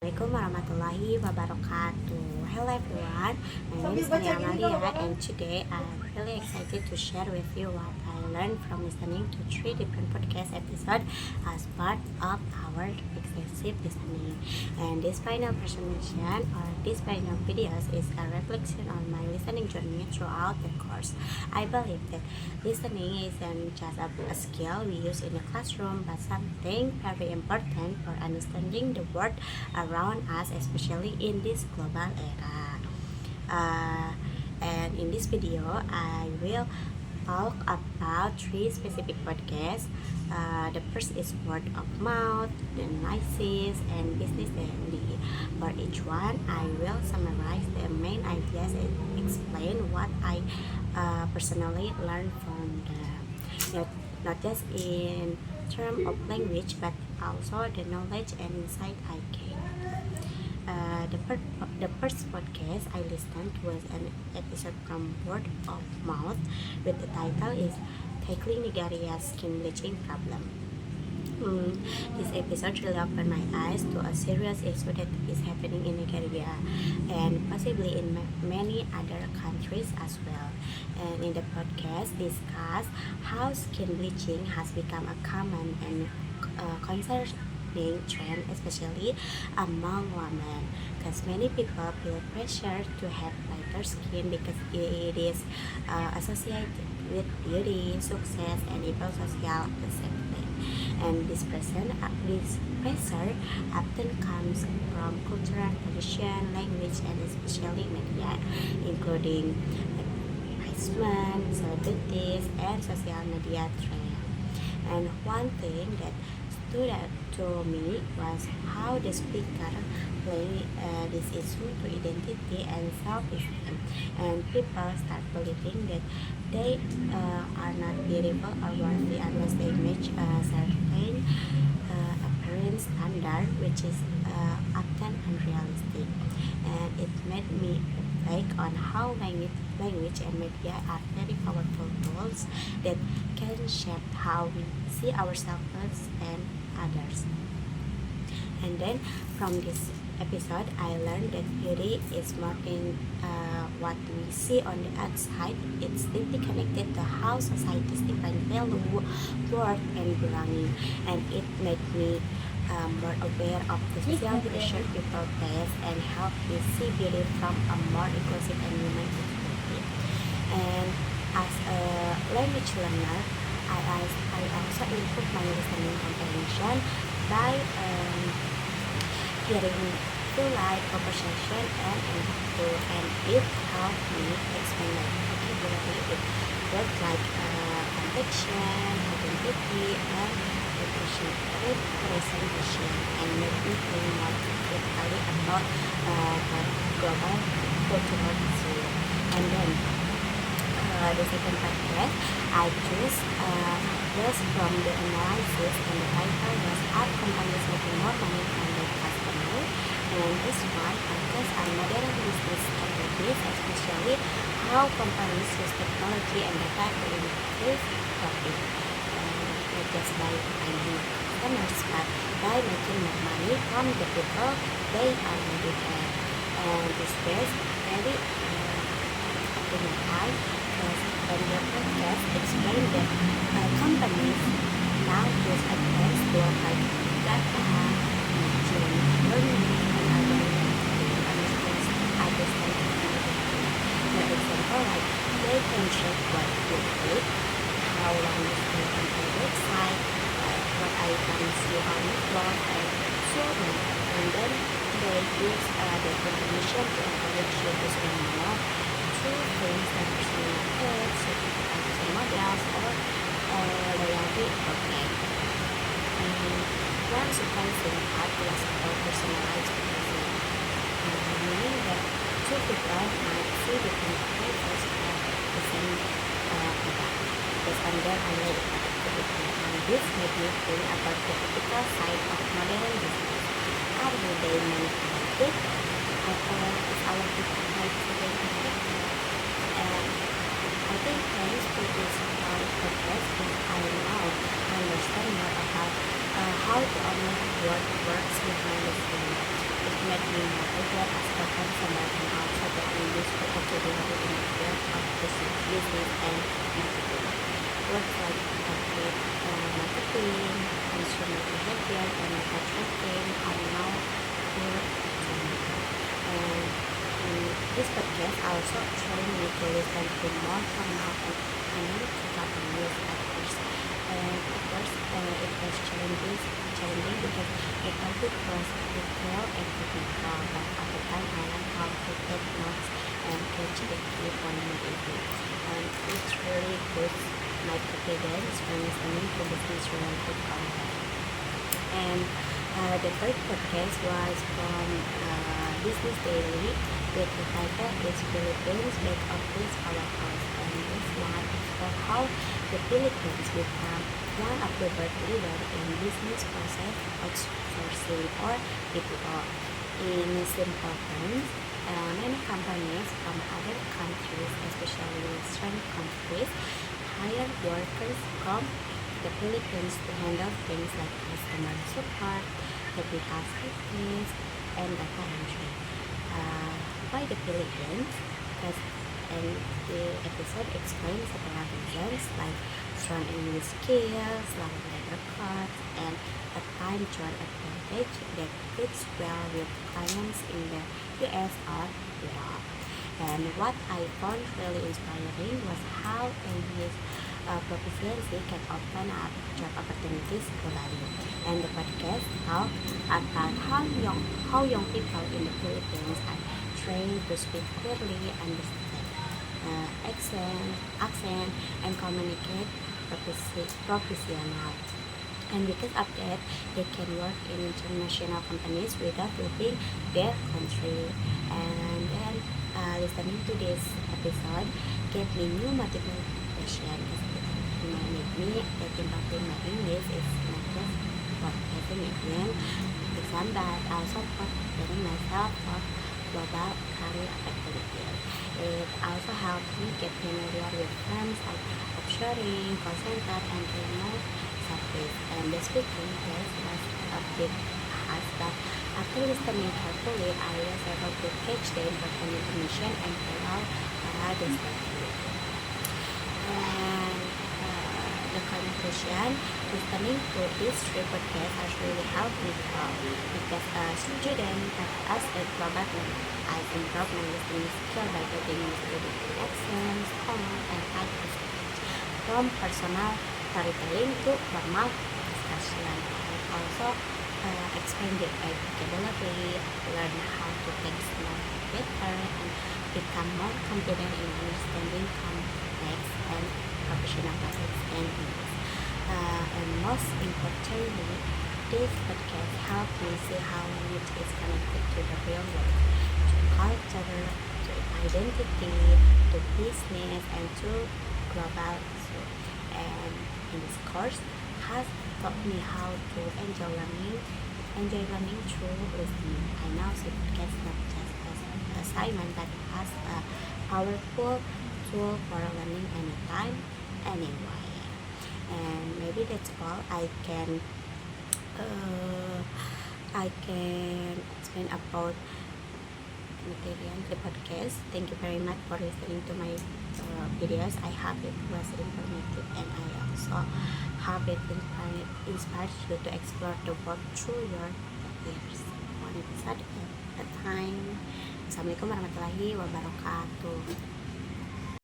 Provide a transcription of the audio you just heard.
Assalamualaikum warahmatullahi wabarakatuh. Hello everyone, my name is Hani Amalia and today I'm really excited to share with you what I learned from listening to 3 different podcast episodes as part of our extensive listening. And this final presentation or this final videos is a reflection on my listening journey throughout the course. I believe that listening isn't just a skill we use in the classroom but something very important for understanding the world around us, especially in this global era. Uh, and in this video, I will talk about 3 specific podcasts. The first is word of mouth, the noises, and business daily. For each one, I will summarize the main ideas and explain what I personally learned from the not just in term of language but also the knowledge and insight I gained. The first podcast I listened to was an episode from Word of Mouth with the title is Tackling Nigeria's Skin Bleaching Problem. This episode really opened my eyes to a serious issue that is happening in Nigeria and possibly in many other countries as well. And in the podcast, discuss how skin bleaching has become a common and concerning trend, especially among women, because many people feel pressure to have lighter skin because it is associated with beauty, success, and even social acceptance. And this pressure often comes from cultural tradition, language, and especially media, including advertisement, celebrities, and social media trends. And one thing that stood out to me was how the speaker play this issue to identity and self-esteem, and people start believing that they are not beautiful or worthy unless they match a certain appearance standard, which is often unrealistic. And it made me reflect on how language and media are very powerful tools that can shape how we see ourselves and others. And then from this episode, I learned that beauty is more than what we see on the outside. It's deeply connected to how societies define value, worth, and belonging. And it made me more aware of the social pressure people face and help me see beauty from a more inclusive and human perspective. And as a language learner, I also improve my listening comprehension by hearing polite conversation and empathy, and it helped me expand my vocabulary with words like conviction, identity, and representation, and made me think more critically about the global cultural issue. And then the second podcast I choose was from the analysis, and the title was Are Companies Making More Money from Their Customer? And this one focuses on modern business strategies, especially how companies use technology and data to increase profit, not just by finding customers, but by making more money from the people they already have. And this is very in time because when the podcast explained that companies now use advanced tools like data, machine learning, and other analytics to understand technology. For example, like they can check what you click, how long you spend on the website, what items you on the blog, and so on. And then they use the information to encourage you to spend more through things like personal methods, certification models, or loyalty program. And one surprising part was about personalized pricing, meaning that two people might see different prices for the same product based on their online activity. And this made me think about the ethical side of modern business. Are they manipulated? Or is our privacy being protected? And I think thanks to this podcast, I now understand more about how the online world works behind the scenes. made me motivated as a customer and also get me useful vocabulary in the field of business and marketing. Words like marketing, consumer behavior, and meta tracking are now clear to me. And in this podcast also trained me to listen to more formal and analytical news at first. And at first, it was challenging because it topic was detailed and technical, but over time I learned how to take notes and catch the key point immediately. And it really boosts my confidence when listening to business related content. And the third podcast was from Business Daily with the title is Philippines Back Office Powerhouse. And this one is for how the Philippines become one of the world leaders in business process outsourcing or BPO. In simple terms, many companies from other countries, especially Western countries, hire workers from the Philippines to handle things like customer support, technical service, and data entry. Why the Philippines? Because and the episode explains several reasons like strong English skills, low labor costs, and a time zone advantage that fits well with clients in the US or Europe. And what I found really inspiring was how English proficiency can open up job opportunities globally. And the podcast talk about how young people in the Philippines are trained to speak clearly, understand accent, and communicate professional. And because of that, they can work in international companies without leaving their country. And then listening to this episode gave me new motivation. It reminded me that improving my English is not just for getting exam, but also for preparing myself for global career opportunities. It also helped me get familiar with terms like offshoring, call center, and remote service. And the speaking test was a bit hard, but after listening carefully, I was able to catch the important information and follow the steps. And the conclusion, listening to this three podcasts has really helped me grow because a student as a global learner, I improve my listening skill by getting used to different accents, tone, and type of speech. From personal storytelling to formal discussion. I also expanded my vocabulary, learn how to take small better, and become more confident in understanding complex and professional topics and English. And most importantly, this podcast helped me see how language is connected to the real world, to culture, to identity, to business, and to global issues. And in this course has taught me how to enjoy learning through listening. I now see podcasts not just as an assignment but as a powerful tool for learning anytime, anywhere. And maybe that's all uh, I can explain about material the podcast. Thank you very much for listening to my videos. I hope it was informative and I also hope it inspires you to explore the world through your ears. One episode at a time. Assalamualaikum warahmatullahi wabarakatuh.